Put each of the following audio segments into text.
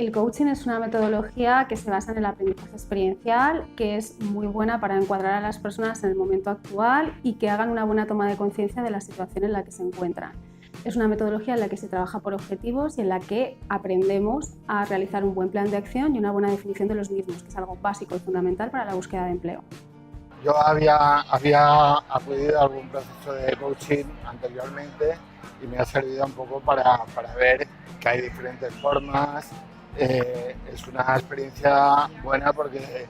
El coaching es una metodología que se basa en el aprendizaje experiencial, que es muy buena para encuadrar a las personas en el momento actual y que hagan una buena toma de conciencia de la situación en la que se encuentran. Es una metodología en la que se trabaja por objetivos y en la que aprendemos a realizar un buen plan de acción y una buena definición de los mismos, que es algo básico y fundamental para la búsqueda de empleo. Yo había acudido a algún proceso de coaching anteriormente y me ha servido un poco para ver que hay diferentes formas. Es una experiencia buena porque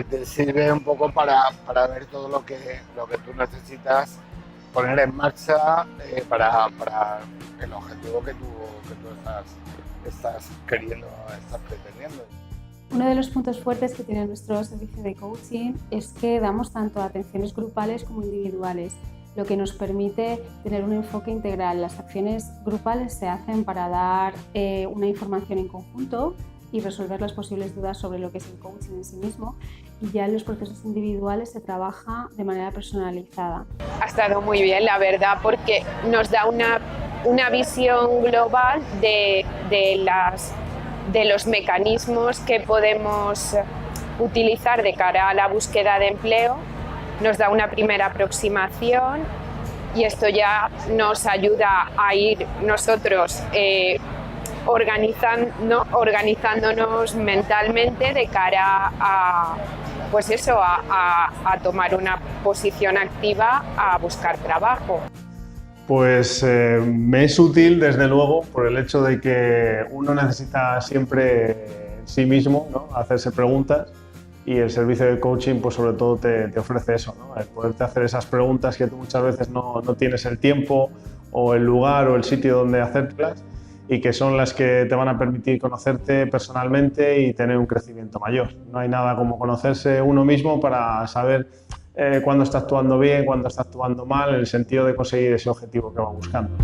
te sirve un poco para ver todo lo que tú necesitas poner en marcha para el objetivo que tú estás pretendiendo. Uno de los puntos fuertes que tiene nuestro servicio de coaching es que damos tanto atenciones grupales como individuales, lo que nos permite tener un enfoque integral. Las acciones grupales se hacen para dar una información en conjunto y resolver las posibles dudas sobre lo que es el coaching en sí mismo, y ya en los procesos individuales se trabaja de manera personalizada. Ha estado muy bien, la verdad, porque nos da una visión global de los mecanismos que podemos utilizar de cara a la búsqueda de empleo. Nos da una primera aproximación y esto ya nos ayuda a ir nosotros organizándonos mentalmente de cara a tomar una posición activa a buscar trabajo. Pues me es útil, desde luego, por el hecho de que uno necesita siempre en sí mismo, ¿no?, hacerse preguntas, y el servicio de coaching pues sobre todo te ofrece eso, ¿no?, el poderte hacer esas preguntas que tú muchas veces no tienes el tiempo o el lugar o el sitio donde hacerlas, y que son las que te van a permitir conocerte personalmente y tener un crecimiento mayor. No hay nada como conocerse uno mismo para saber cuándo está actuando bien, cuándo está actuando mal, en el sentido de conseguir ese objetivo que va buscando.